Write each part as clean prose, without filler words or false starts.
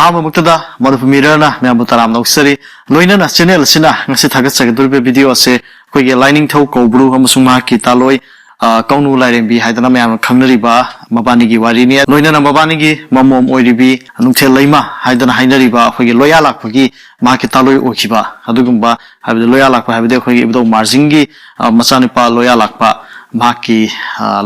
ꯑꯍꯥꯟꯕꯃꯛꯇꯗ ꯃꯅꯤꯄꯨꯔ ꯃꯤꯔꯔꯅ ꯃꯌꯥꯝꯕꯨ ꯇꯔꯥꯝꯅ ꯑꯣꯛꯆꯔꯤ ꯂꯣꯏꯅꯅ ꯆꯦꯅꯦꯜ ꯑꯁꯤꯅ ꯉꯁꯤ ꯊꯥꯒꯠꯆꯒꯗꯧꯔꯤꯕ ꯚꯤꯗꯤꯑꯣ ꯑꯁꯤ ꯑꯩꯈꯣꯏꯒꯤ ꯂꯥꯏꯅꯤꯡꯊꯧ ꯀꯧꯕ꯭ꯔꯨ ꯑꯃꯁꯨꯡ ꯃꯍꯥꯛꯀꯤ ꯇꯥꯂꯣꯏ ꯀꯧꯅꯨ ꯂꯥꯏꯔꯦꯝꯕꯤ ꯍꯥꯏꯗꯅ ꯃꯌꯥꯝꯅ ꯈꯪꯅꯔꯤꯕ ꯃꯕꯥꯅꯤꯒꯤ ꯋꯥꯔꯤꯅꯤ ꯂꯣꯏꯅꯅ ꯃꯕꯥꯅꯤꯒꯤ ꯃꯃꯣꯝ ꯑꯣꯏꯔꯤꯕꯤ ꯅꯨꯡꯊꯦꯜ ꯂꯩꯃ ꯍꯥꯏꯗꯅ ꯍꯥꯏꯅꯔꯤꯕ ꯑꯩꯈꯣꯏꯒꯤ ꯂꯣꯌꯥ ꯂꯥꯛꯄꯒꯤ ꯃꯍꯥꯛꯀꯤ ꯇꯥꯂꯣꯏ ꯑꯣꯏꯈꯤꯕ ꯑꯗꯨꯒꯨꯝꯕ ꯍꯥꯏꯕꯗꯤ ꯂꯣꯌꯥ ꯂꯥꯛꯄ ꯍꯥꯏꯕꯗꯤ ꯑꯩꯈꯣꯏꯒꯤ ꯏꯕꯨꯙꯧ ꯃꯥꯔꯖꯤꯡꯒꯤ ꯃꯆꯥꯅꯨꯄꯥ ꯂꯣꯌꯥ ꯂꯥꯛꯄ ꯃꯍꯥꯛꯀꯤ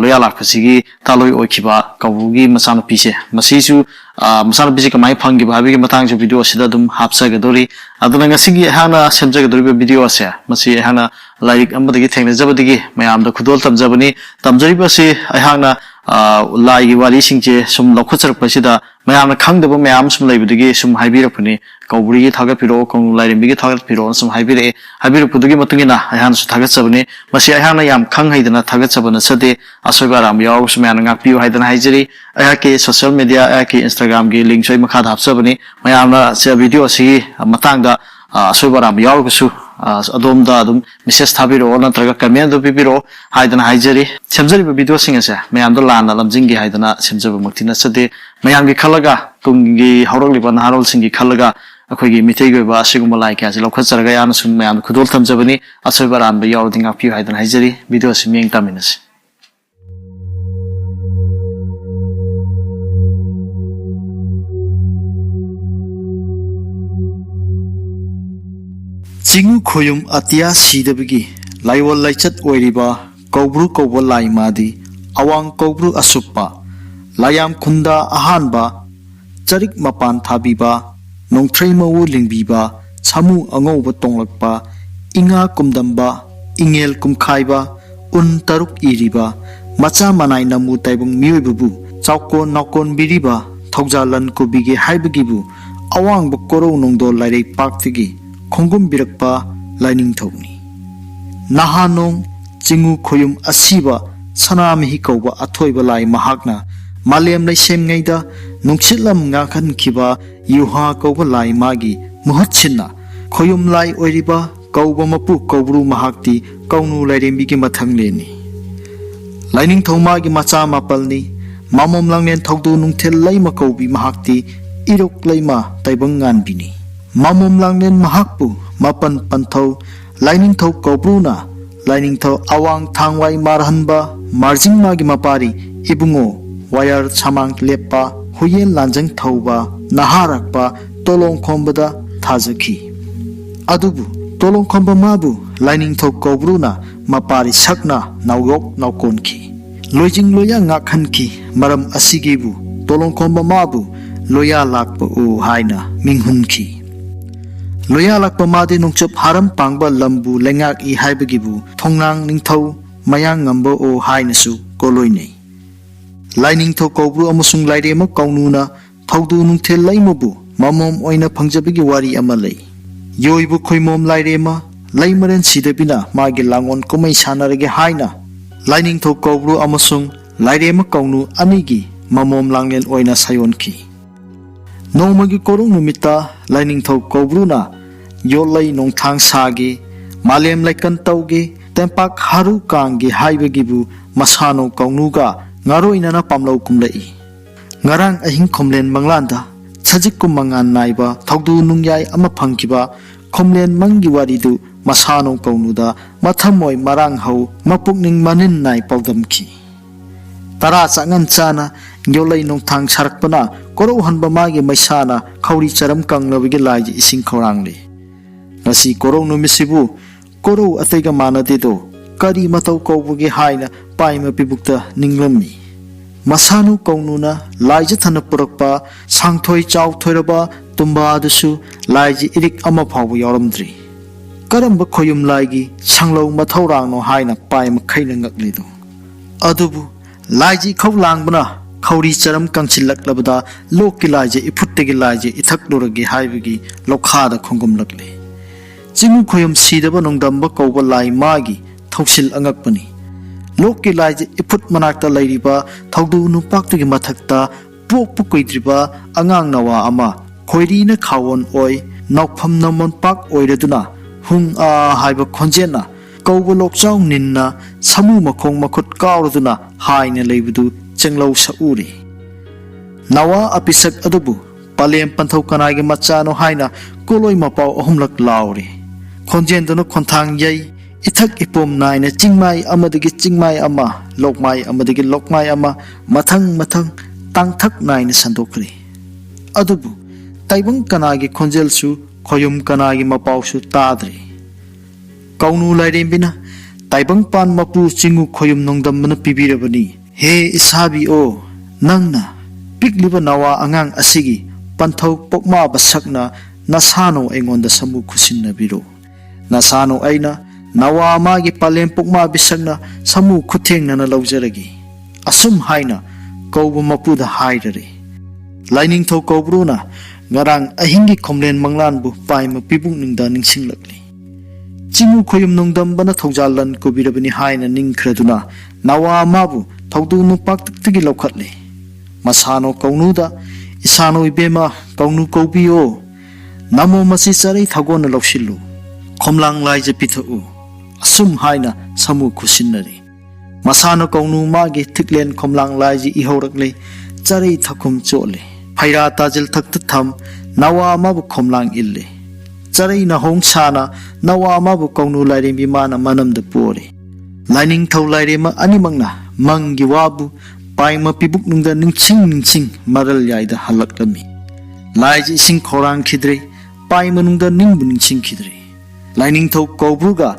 ꯂꯣꯌꯥ ꯂꯥꯛꯄꯁꯤꯒꯤ ꯇꯥꯂꯣꯏ ꯑꯣꯏꯈꯤꯕ ꯀꯧꯕ꯭ꯔꯨꯒꯤ ꯃꯆꯥꯅꯨꯄꯤꯁꯦ ꯃꯁꯤꯁꯨ ꯃꯆꯥꯅꯨꯄꯤꯁꯦ ꯀꯃꯥꯏꯅ ꯐꯪꯈꯤꯕ ꯍꯥꯏꯕꯒꯤ ꯃꯇꯥꯡꯁꯨ ꯚꯤꯗꯤꯑꯣ ꯑꯁꯤꯗ ꯑꯗꯨꯝ ꯍꯥꯞꯆꯒꯗꯧꯔꯤ ꯑꯗꯨꯅ ꯉꯁꯤꯒꯤ ꯑꯩꯍꯥꯛꯅ ꯁꯦꯝꯖꯒꯗꯧꯔꯤꯕ ꯚꯤꯗꯤꯑꯣ ꯑꯁꯦ ꯃꯁꯤ ꯑꯩꯍꯥꯛꯅ ꯂꯥꯏꯔꯤꯛ ꯑꯃꯗꯒꯤ ꯊꯦꯡꯅꯖꯕꯗꯒꯤ ꯃꯌꯥꯝꯗ ꯈꯨꯗꯣꯜ ꯇꯝꯖꯕꯅꯤ ꯇꯝꯖꯔꯤꯕ ꯑꯁꯤ ꯑꯩꯍꯥꯛꯅ ꯂꯥꯏꯒꯤ ꯋꯥꯔꯤꯁꯤꯡꯁꯦ ꯁꯨꯝ ꯂꯧꯈꯠꯆꯔꯛꯄꯁꯤꯗ ꯃꯌꯥꯝꯅ ꯈꯪꯗꯕ ꯃꯌꯥꯝ ꯁꯨꯝ ꯂꯩꯕꯗꯒꯤ ꯁꯨꯝ ꯍꯥꯏꯕꯤꯔꯛꯄꯅꯤ ꯀꯧꯕ꯭ꯔꯨꯒꯤ ꯊꯥꯒꯠꯄꯤꯔꯛꯑꯣ ꯀꯧꯅꯨ ꯂꯥꯏꯔꯦꯝꯕꯤꯒꯤ ꯊꯥꯒꯠꯄꯤꯔꯛꯑꯣ ꯁꯨꯝ ꯍꯥꯏꯕꯤꯔꯛꯑꯦ ꯍꯥꯏꯕꯤꯔꯛꯄꯗꯨꯒꯤ ꯃꯇꯨꯡ ꯏꯟꯅ ꯑꯩꯍꯥꯛꯅꯁꯨ ꯊꯥꯒꯠꯆꯕꯅꯤ ꯃꯁꯤ ꯑꯩꯍꯥꯛꯅ ꯌꯥꯝ ꯈꯪ ꯍꯩꯗꯅ ꯊꯥꯒꯠꯆꯕ ꯅꯠꯆꯗꯦ ꯑꯁꯣꯏꯕ ꯑꯔꯥꯟꯕ ꯌꯥꯎꯔꯕꯁꯨ ꯃꯌꯥꯝꯅ ꯉꯥꯛꯄꯤꯌꯨ ꯍꯥꯏꯗꯅ ꯍꯥꯏꯖꯔꯤ ꯑꯩꯍꯥꯛꯀꯤ ꯁꯣꯁꯤꯌꯦꯜ ꯃꯤꯗꯤꯌꯥ ꯑꯩꯍꯥꯛꯀꯤ ꯏꯟꯁꯇꯥꯒ꯭ꯔꯥꯝꯒꯤ ꯂꯤꯡꯛꯁꯨ ꯑꯩ ꯃꯈꯥꯗ ꯍꯥꯞꯆꯕꯅꯤ ꯃꯌꯥꯝꯅ ꯚꯤꯗꯤꯑꯣ ꯑꯁꯤꯒꯤ ꯃꯇꯥꯡꯗ ꯑꯁꯣꯏꯕ ꯑꯔꯥꯟꯕ ꯌꯥꯎꯔꯒꯁꯨ ꯑꯗꯣꯝꯗ ꯑꯗꯨꯝ ꯃꯦꯁꯦꯖ ꯊꯥꯕꯤꯔꯛꯑꯣ ꯅꯠꯇ꯭ꯔꯒ ꯀꯃꯦꯟ ꯑꯗꯨ ꯄꯤꯕꯤꯔꯛꯑꯣ ꯍꯥꯏꯗꯅ ꯍꯥꯏꯖꯔꯤ ꯁꯦꯝꯖꯔꯤꯕ ꯚꯤꯗꯤꯑꯣꯁꯤꯡ ꯑꯁꯦ ꯃꯌꯥꯝꯗ ꯂꯥꯟꯅ ꯂꯝꯖꯤꯡꯒꯦ ꯍꯥꯏꯗꯅ ꯁꯦꯝꯖꯕꯃꯛꯇꯤ ꯅꯠꯆꯗꯦ ꯃꯌꯥꯝꯒꯤ ꯈꯜꯂꯒ ꯇꯨꯡꯒꯤ ꯍꯧꯔꯛꯂꯤꯕ ꯅꯍꯥꯔꯣꯜꯁꯤꯡꯒꯤ ꯈꯜꯂꯒ ꯑꯩꯈꯣꯏꯒꯤ ꯃꯤꯇꯩꯒꯤ ꯑꯣꯏꯕ ꯑꯁꯤꯒꯨꯝꯕ ꯂꯥꯏ ꯀꯌꯥꯁꯤ ꯂꯧꯈꯠꯆꯔꯒ ꯌꯥꯝꯅ ꯁꯨꯝ ꯃꯌꯥꯝꯗ ꯈꯨꯗꯣꯜ ꯊꯝꯖꯕꯅꯤ ꯑꯁꯣꯏꯕ ꯑꯔꯥꯟꯕ ꯌꯥꯎꯔꯗꯤ ꯉꯥꯛꯄꯤꯌꯨ ꯍꯥꯏꯗꯅ ꯍꯥꯏꯖꯔꯤ ꯚꯤꯗꯤꯑꯣ ꯑꯁꯤ ꯃꯤꯠꯌꯦꯡ ꯇꯥꯃꯤꯟꯅꯁꯤ ꯆꯤꯡ ꯈꯣꯌꯨꯝ ꯑꯇꯤꯌꯥ ꯁꯤꯗꯕꯒꯤ ꯂꯥꯏꯑꯣꯜ ꯂꯥꯏꯆꯠ ꯑꯣꯏꯔꯤꯕ ꯀꯧꯕ꯭ꯔꯨ ꯀꯧꯕ ꯂꯥꯏ ꯃꯥꯗꯤ ꯑꯋꯥꯡ ꯀꯧꯕ꯭ꯔꯨ ꯑꯁꯨꯞꯄ ꯂꯥꯌꯥꯝ ꯈꯨꯟꯗ ꯑꯍꯥꯟꯕ ꯆꯔꯤꯛ ꯃꯄꯥꯟ ꯊꯥꯕꯤꯕ ꯅꯣꯡꯊ꯭ꯔꯩ ꯃꯎ ꯂꯤꯡꯕꯤꯕ ꯁꯥꯃꯨ ꯑꯉꯧꯕ ꯇꯣꯡꯂꯛꯄ ꯏꯉꯥ ꯀꯨꯝꯗꯝꯕ ꯏꯉꯦꯜ ꯀꯨꯝꯈꯥꯏꯕ ꯎꯟ ꯇꯔꯨꯛ ꯏꯔꯤꯕ ꯃꯆꯥ ꯃꯅꯥꯏ ꯅꯃꯨ ꯇꯥꯏꯕꯪ ꯃꯤꯑꯣꯏꯕꯕꯨ ꯆꯥꯎꯀꯣꯟ ꯅꯥꯎꯀꯣꯟꯕꯤꯔꯤꯕ ꯊꯧꯖꯥꯜꯂꯟ ꯀꯣꯕꯤꯒꯦ ꯍꯥꯏꯕꯒꯤꯕꯨ ꯑꯋꯥꯡꯕ ꯀꯣꯔꯧ ꯅꯣꯡꯗꯣꯜ ꯂꯥꯏꯔꯩꯄꯥꯛꯇꯒꯤ ꯈꯣꯡꯒꯨꯝꯕꯤꯔꯛꯄ ꯂꯥꯏꯅꯤꯡꯊꯧꯅꯤ ꯅꯍꯥꯅꯣꯡ ꯆꯤꯡꯉꯨ ꯈꯣꯌꯨꯝ ꯑꯁꯤꯕ ꯁꯅꯥꯃꯍꯤ ꯀꯧꯕ ꯑꯊꯣꯏꯕ ꯂꯥꯏ ꯃꯍꯥꯛꯅ ꯃꯥꯂꯦꯝ ꯂꯩꯁꯦꯝꯉꯩꯗ ꯅꯨꯡꯁꯤꯠꯂꯝ ꯉꯥꯡꯍꯟꯈꯤꯕ ꯌꯨꯍꯥ ꯀꯧꯕ ꯂꯥꯏ ꯃꯥꯒꯤ ꯃꯍꯨꯠ ꯁꯤꯟꯅ ꯈꯣꯌꯨꯝ ꯂꯥꯏ ꯑꯣꯏꯔꯤꯕ ꯀꯧꯕ ꯃꯄꯨ ꯀꯧꯕ꯭ꯔꯨ ꯃꯍꯥꯛꯇꯤ ꯀꯧꯅꯨ ꯂꯥꯏꯔꯦꯝꯕꯤꯒꯤ ꯃꯊꯪꯂꯦꯟꯅꯤ ꯂꯥꯏꯅꯤꯡꯊꯧ ꯃꯥꯒꯤ ꯃꯆꯥ ꯃꯥꯄꯜꯅꯤ ꯃꯃꯣꯝ ꯂꯥꯡꯂꯦꯟ ꯊꯧꯗꯨ ꯅꯨꯡꯊꯦꯜ ꯂꯩꯃ ꯀꯧꯕꯤ ꯃꯍꯥꯛꯇꯤ ꯏꯔꯣꯛ ꯂꯩꯃ ꯇꯥꯏꯕꯪ ꯉꯥꯟꯕꯤꯅꯤ ꯃꯃꯣꯝ ꯂꯥꯡꯂꯦꯟ ꯃꯍꯥꯛꯄꯨ ꯃꯥꯄꯟ ꯄꯟꯊꯧ ꯂꯥꯏꯅꯤꯡꯊꯧ ꯀꯧꯕ꯭ꯔꯨꯅ ꯂꯥꯏꯅꯤꯡꯊꯧ ꯑꯋꯥꯡ ꯊꯥꯡꯋꯥꯏ ꯃꯥꯔꯍꯟꯕ ꯃꯥꯔꯖꯤꯡ ꯃꯥꯒꯤ ꯃꯄꯥꯔꯤ ꯏꯕꯨꯡꯉꯣ ꯋꯥꯌꯔ ꯁꯥꯃꯥꯡ ꯂꯦꯞꯄ ꯍꯨꯌꯦꯟ ꯂꯥꯟꯖꯪ ꯊꯧꯕ ꯅꯍꯥꯔꯛꯄ ꯇꯣꯂꯣꯡꯈꯣꯝꯕꯗ ꯊꯥꯖꯈꯤ ꯑꯗꯨꯕꯨ ꯇꯣꯂꯣꯡꯈꯣꯝꯕ ꯃꯥꯕꯨ ꯂꯥꯏꯅꯤꯡꯊꯧ ꯀꯧꯕ꯭ꯔꯨꯅ ꯃꯄꯥꯔꯤ ꯁꯛꯅ ꯅꯥꯎꯌꯣꯛ ꯅꯥꯎꯀꯣꯟꯈꯤ ꯂꯣꯏꯖꯤꯡ ꯂꯣꯌꯥ ꯉꯥꯛꯍꯟꯈꯤ ꯃꯔꯝ ꯑꯁꯤꯒꯤꯕꯨ ꯇꯣꯂꯣꯡꯈꯣꯝꯕ ꯃꯥꯕꯨ ꯂꯣꯌꯥ ꯂꯥꯛꯄ ꯎ ꯍꯥꯏꯅ ꯃꯤꯡꯍꯨꯟꯈꯤ ꯂꯣꯌꯥ ꯂꯥꯛꯄ ꯃꯥꯗꯤ ꯅꯣꯡꯆꯨꯞ ꯍꯥꯔꯝ ꯄꯥꯡꯕ ꯂꯝꯕꯨ ꯂꯩꯉꯥꯛꯏ ꯍꯥꯏꯕꯒꯤꯕꯨ ꯊꯣꯡꯅꯥꯡ ꯅꯤꯡꯊꯧ ꯃꯌꯥꯡ ꯉꯝꯕ ꯑꯣ ꯍꯥꯏꯅꯁꯨ ꯀꯣꯂꯣꯏꯅꯩ ꯂꯥꯏꯅꯤꯡꯊꯧ ꯀꯧꯕ꯭ꯔꯨ ꯑꯃꯁꯨꯡ ꯂꯥꯏꯔꯦꯝꯃ ꯀꯧꯅꯨꯅ ꯊꯧꯗꯨ ꯅꯨꯡꯊꯦꯜ ꯂꯩꯃꯕꯨ ꯃꯃꯣꯝ ꯑꯣꯏꯅ ꯐꯪꯖꯕꯒꯤ ꯋꯥꯔꯤ ꯑꯃ ꯂꯩ ꯌꯣꯏꯕꯨ ꯈꯣꯏꯃꯣꯝ ꯂꯥꯏꯔꯦꯝꯃ ꯂꯩꯃꯔꯦꯟ ꯁꯤꯗꯕꯤꯅ ꯃꯥꯒꯤ ꯂꯥꯡꯑꯣꯟ ꯀꯨꯝꯃꯩ ꯁꯥꯟꯅꯔꯒꯦ ꯍꯥꯏꯅ ꯂꯥꯏꯅꯤꯡꯊꯧ ꯀꯧꯕ꯭ꯔꯨ ꯑꯃꯁꯨꯡ ꯂꯥꯏꯔꯦꯝꯃ ꯀꯧꯅꯨ ꯑꯅꯤꯒꯤ ꯃꯃꯣꯝ ꯂꯥꯡꯂꯦꯟ ꯑꯣꯏꯅ ꯁꯥꯌꯣꯟꯈꯤ ꯅꯣꯡꯃꯒꯤ ꯀꯣꯔꯧ ꯅꯨꯃꯤꯠꯇ ꯂꯥꯏꯅꯤꯡꯊꯧ ꯀꯧꯕ꯭ꯔꯨꯅ ꯌꯣꯠꯂꯩ ꯅꯣꯡꯊꯥꯡ ꯁꯥꯒꯦ ꯃꯥꯂꯦꯝ ꯂꯩꯀꯟ ꯇꯧꯒꯦ ꯇꯦꯝꯄꯥꯛ ꯍꯥꯔꯨ ꯀꯥꯡꯒꯦ ꯍꯥꯏꯕꯒꯤꯕꯨ ꯃꯁꯥꯅꯣ ꯀꯧꯅꯨꯒ ꯉꯥꯔꯣꯏꯅꯅ ꯄꯥꯝꯂꯧ ꯀꯨꯝꯂꯛꯏ ꯉꯔꯥꯡ ꯑꯍꯤꯡ ꯈꯣꯝꯂꯦꯟ ꯃꯪꯂꯥꯟꯗ ꯁꯖꯤꯛꯀꯨꯝ ꯃꯉꯥꯟ ꯅꯥꯏꯕ ꯊꯧꯗꯨ ꯅꯨꯡꯌꯥꯏ ꯑꯃ ꯐꯪꯈꯤꯕ ꯈꯣꯝꯂꯦꯟ ꯃꯪꯒꯤ ꯋꯥꯔꯤꯗꯨ ꯃꯁꯥꯅꯣ ꯀꯧꯅꯨꯗ ꯃꯊꯃꯣꯏ ꯃꯔꯥꯡ ꯍꯧ ꯃꯄꯨꯛꯅꯤꯡ ꯃꯅꯤꯟ ꯅꯥꯏ ꯄꯥꯎꯗꯝꯈꯤ ꯇꯔꯥ ꯆꯥꯉꯟ ꯆꯥꯅ ꯌꯣꯠꯂꯩ ꯅꯣꯡꯊꯥꯡ ꯁꯥꯔꯛꯄꯅ ꯀꯣꯔꯧꯍꯟꯕ ꯃꯥꯒꯤ ꯃꯩꯁꯥꯅ ꯈꯧꯔꯤ ꯆꯔꯝ ꯀꯪꯂꯕꯒꯤ ꯂꯥꯏꯒꯤ ꯏꯁꯤꯡ ꯈꯧꯔꯥꯡꯂꯤ ꯉꯁꯤ ꯀꯣꯔꯧ ꯅꯨꯃꯤꯠꯁꯤꯕꯨ ꯀꯣꯔꯧ ꯑꯇꯩꯒ ꯃꯥꯟꯅꯗꯦꯗꯣ ꯀꯔꯤ ꯃꯇꯧ ꯀꯧꯕꯒꯦ ꯍꯥꯏꯅ ꯄꯥꯏꯃ ꯄꯤꯕꯨꯛꯇ ꯅꯤꯡꯂꯝꯃꯤ ꯃꯁꯥꯅꯨ ꯀꯧꯅꯨꯅ ꯂꯥꯏꯖꯊꯅ ꯄꯨꯔꯛꯄ ꯁꯥꯡꯊꯣꯏ ꯆꯥꯎꯊꯣꯏꯔꯕ ꯇꯨꯝꯕꯥꯗꯨꯁꯨ ꯂꯥꯏꯖꯤ ꯏꯔꯤꯛ ꯑꯃ ꯐꯥꯎꯕ ꯌꯥꯎꯔꯝꯗ꯭ꯔꯤ ꯀꯔꯝꯕ ꯈꯣꯌꯨꯝ ꯂꯥꯏꯒꯤ ꯁꯪꯂꯧ ꯃꯊꯧꯔꯥꯡꯅꯣ ꯍꯥꯏꯅ ꯄꯥꯏꯃꯈꯩꯅ ꯉꯛꯂꯤꯗꯣ ꯑꯗꯨꯕꯨ ꯂꯥꯏꯖꯤ ꯏꯈꯧ ꯂꯥꯡꯕꯅ ꯈꯧꯔꯤ ꯆꯔꯝ ꯀꯪꯁꯤꯜꯂꯛꯂꯕꯗ ꯂꯣꯛꯀꯤ ꯂꯥꯏꯖꯦ ꯏꯐꯨꯠꯇꯒꯤ ꯂꯥꯏꯖꯦ ꯏꯊꯛꯂꯨꯔꯒꯦ ꯍꯥꯏꯕꯒꯤ ꯂꯧꯈꯥꯗ ꯈꯣꯡꯒꯨꯝꯂꯛꯂꯤ ꯆꯤꯡꯉꯨ ꯈꯣꯌꯨꯝ ꯁꯤꯗꯕ ꯅꯣꯡꯗꯝꯕ ꯀꯧꯕ ꯂꯥꯏ ꯃꯥꯒꯤ ꯊꯧꯁꯤꯜ ꯑꯉꯛꯄꯅꯤ ꯂꯣꯛꯀꯤ ꯂꯥꯏꯖꯦ ꯏꯐꯨꯠ ꯃꯅꯥꯛꯇ ꯂꯩꯔꯤꯕ ꯊꯧꯗꯨ ꯅꯨꯄꯥꯛꯇꯨꯒꯤ ꯃꯊꯛꯇ ꯄꯣꯛꯄ ꯀꯨꯏꯗ꯭ꯔꯤꯕ ꯑꯉꯥꯡ ꯅꯋꯥ ꯑꯃ ꯈꯣꯏꯔꯤꯅ ꯈꯥꯋꯣꯟ ꯑꯣꯏ ꯅꯥꯎꯐꯝ ꯅꯃꯣꯟꯄꯥꯛ ꯑꯣꯏꯔꯗꯨꯅ ꯍꯨꯡ ꯍꯥꯏꯕ ꯈꯣꯟꯖꯦꯜꯅ ꯀꯧꯕ ꯂꯣꯛꯆꯥꯎ ꯅꯤꯟꯅ ꯁꯥꯃꯨ ꯃꯈꯣꯡ ꯃꯈꯨꯠ ꯀꯥꯎꯔꯗꯨꯅ ꯍꯥꯏꯅ ꯂꯩꯕꯗꯨ ꯆꯦꯡꯂꯧ ꯁꯛꯎꯔꯤ ꯅꯋꯥ ꯑꯄꯤꯁꯛ ꯑꯗꯨꯕꯨ palem panthau kanai ge machano haina koloi mapau ahumlak lauri khonjen dono khonthang yai ithak ipom naina chingmai amadagi chingmai ama lokmai ama mathang tangthak naina sandokri adubu taibang kanagi khonjel su khoyum kanagi mapau su tadri kaunu lairembina taibang pan mapu chingu khoyum nongdam mana pibirabani he isabi o nangna pikliba nawa angang asigi panthau pokma basakna nasano engonda samu khusinna biro nasano aina nawa magi palem pokma bisakna samu khuthengna na lawjaragi asum haina kawbu mapuda hairare laining thau kawbruna ngarang ahingi khomlen manglanbu paima pibung ningda ningsinglakli chingu khoyum nongdam bana thaujalan kobirabani haina ningkhraduna nawa mabu thaudu nu paktigi lokhatle masano kaunuda isano ibema kaunu kawbiyo namo masi charai thagona lawsillu khomlang laije pithu asum haina samu khusinnari masano kaunu magi thiklen khomlang laiji ihorakle charai thakum chole phaira tajil thakta tham nawa mabu khomlang ille charai na hong sana nawa mabu kaunu lairem bimana manamda pore lining thau lairema animangna mangi wabu paima pibuk nungda ningsing maral yaida halaklami laiji sing khorang khidre paima nungda ningbu ningsing khidre lining thau kawbruga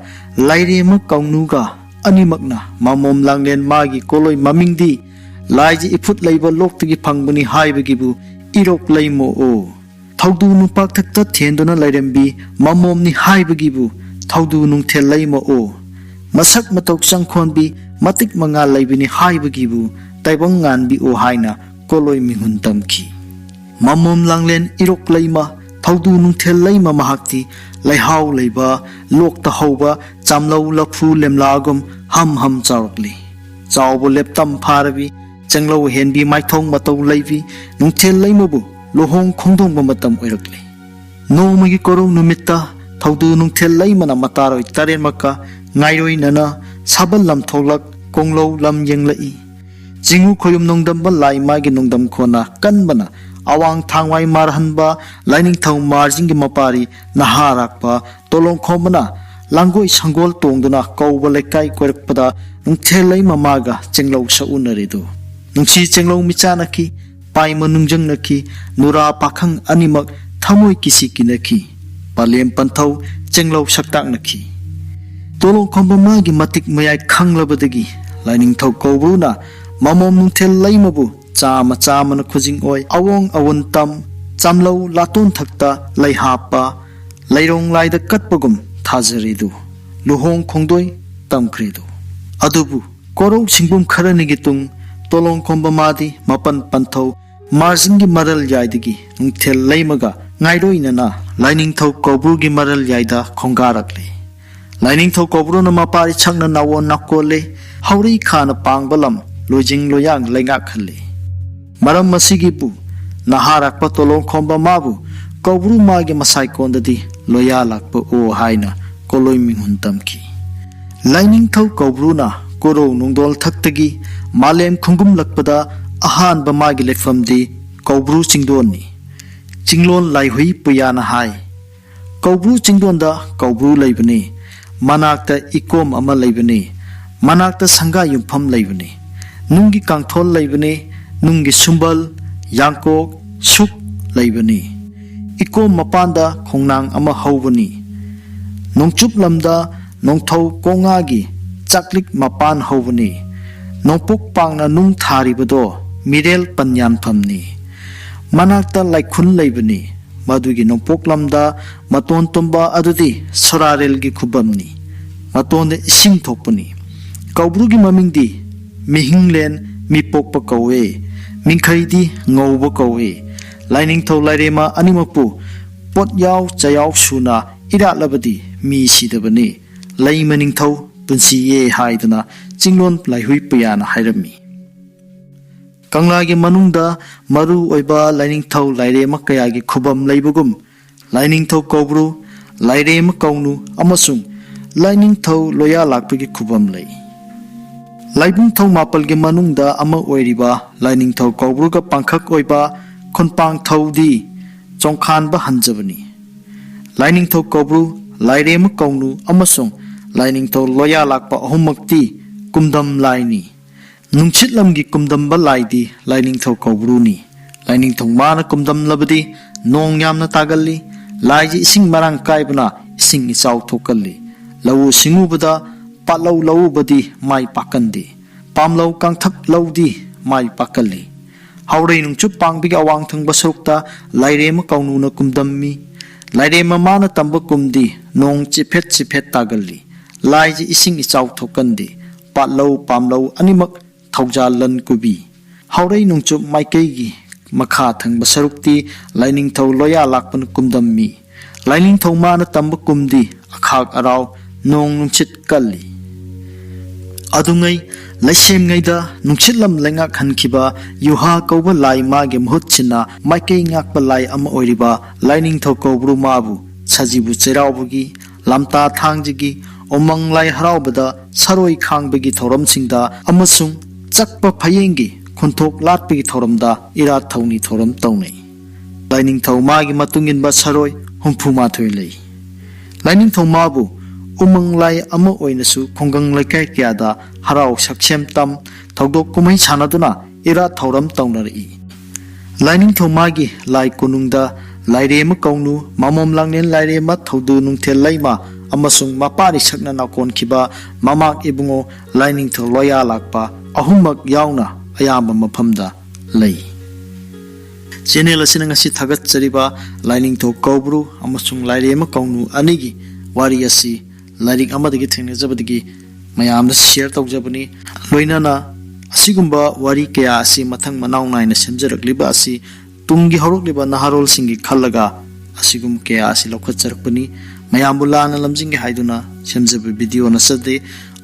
lairema kaungnuga animakna mamom langlen magi koloi mamingdi laiji ifut leiba loktagi phangbani haibagibu irok leimo o thaudu nu pakthakta thendona lairembi mamomni haibagibu thaudu nung thel leimo o masak matok changkhonbi matik mangal leibini haibagibu taibang nganbi o haina koloi mihun tamki mamom langlen irok leima thaudu nung thel leima mahakti laihau leiba lokta hoba chamlau lakfu lemlagum ham chawkli chawbo leptam pharabi changlau henbi maithong matau leibi nung thel leimabu lohong khongdong matam oirakli nomagi korong numitta thaudu nung thel leimana mataroi taren makka ngairoi nana sabal lam tholak konglo lam yenglai jingu khoyum nongdam ba lai magi nongdam khona kanbana awang thangwai marhanba lining thau marjing gi mapari naharakpa tolong khomana langoi sangol tongduna kawba lekai korakpada nung thelai mamaga chenglo sa unaridu nungsi chenglo michanaki paima nungjangnaki nura pakhang animak thamoi kisi kinaki palem panthau chenglo saktaknaki tolong khomba magi matik mayai khanglabadagi lining thau kawbruna mamom nung thel laimabu chama na khujing oi awong awon tam chamlo laton thakta laihapa lairong laida katpagum thajaridu luhong khongdoi tamkhridu adubu korong singbum kharani gitung tolong khomba madi mapan panthau marjingi maral yaidigi nung thel laimaga ngairoi nana lining thau kawbru gi maral yaida khongarakle lining thau kawbru na mapari changna nawon nakole hauri khana pangbalam lojing loyang lainga khalle maram masigibu naharakpa tolong khomba mabu kawbru magi masai kondadi loya lakpa o haina koloi minghun tamki lining thau kawbru na koro nungdol thaktagi malem khungum lakpada ahan ba magi lefamdi kawbru chingdoni chinglon laihui puyana hai kawbru chingdonda kawbru leibani manakta ikom ama leibani manakta sanga yumpham leibani nungi kangthol leibani nungi sumbal yangkok suk leibani ikom mapanda khongnang ama hawbani nongchup lamda nongthau kongagi chaklik mapan hawbani nongpuk pangna nung tharibado mirel panyan phamni manakta laikhun leibani madugi nongpok lamda maton tumba adudi sorarel gi khubamni matonde ising thokpani kawbrugi mamingdi mihinglen mipokpa kawe mingkhaidi ngauba kawe lining thau lairema animapu pot yaw chayaw suna ira labadi mi sidabani laimaning thau punsi ye haidana chinglon laihui puyana hairami kanglagi manungda maru oiba lining thau lairema kayagi khubam leibugum lining thau kawbru lairema kaunu amasung lining thau loya lakpagi khubam lei laibung thau mapalgi manungda ama oiriba lining thau kawbruga pangkhak oiba khonpang thau di chongkhanba hanjabani lainingthau kobru lairema kaunu amasung lainingthau loya lakpa ahummakti kumdam laini nungchitlamgi kumdamba laidi lainingthau kobru ni lainingthau mana kumdam labadi nong yamna tagalli laiji ising marang kaibna ising ichaw thokalli lawu singubada patlau lawu badi mai pakandi pamlau kangthak laudi mai pakalli haurei nungchup pangbiga awang thangba sarukta lairema kaununa kumdammi lairema mana tamba kumdi nong chiphet tagalli laiji ising ichaw thokandi patlau pamlau animak thaujalan kubi haurei nungchup maikeigi makha thangba sarukti lainingthau loya lakpan kumdammi lainingthau mana tamba kumdi akhak araw nong nungchit kalli adungai laisem ngaida nungchitlam lengak hankiba yuha kauba lai mage mhutchina maikei ngakpa lai ama oiriba lainingthau kobru mabu sajibu cheraubugi lamta thangjigi omang lai haraubada saroi khangbagi thoramsingda amasung chakpa phayengi khunthok latpagi thoramda ira thauni thoram taunai lainingthau magi matunginba saroi humphuma thoilei lainingthau mabu umang lai ama oinasu khongang laikai kyada harau saksem tam thogdok kumai sanaduna ira thoram taunari lainingthau magi lai kunungda lairema kaunu mamom langnen lairema thodu nungthel laima amasung mapari sakna nakon khiba mamak ibungo lainingthau loya lakpa ahumak yauna ayamba maphamda lei channel asina ngasi thagat chariba lainingthau kobru amasung lairema kaunu anigi wari asi lairik amadagi thengnajabadagi mayamda share tawjabani loinana asigumba wari kaya asi mathang manaw naina semjarakliba asi tungi horokliba naharol singi khallaga asigum kaya asi lokhatcharakpani mayambulana lamjingi haiduna semjaba video na sade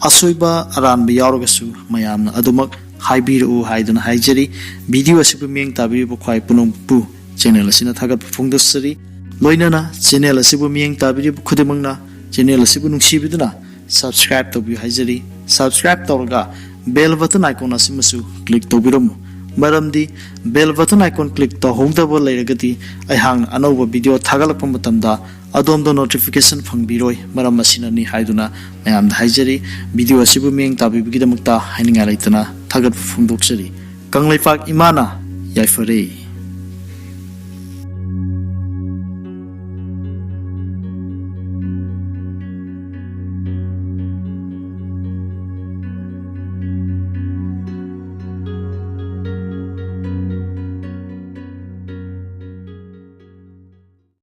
asoiba aranba yauragasu mayamna adumak haibiru haiduna haijari video asibu meng tabibu khwai punongpu channel asina thagat phungdasari loinana channel asibu meng tabibu khudemangna channel asibu nungsibiduna subscribe tobi haijari subscribe torga bell button icon asimasu click tobiramu maramdi bell button icon click to hongdaba lairagati ai hang anova video thagalakpa matamda adomdo notification phangbiroi maram asina ni haiduna mayam haijari video asibu meng tabibigi damakta haininga laitana thagat phungdoksari kanglaipak imana yaifare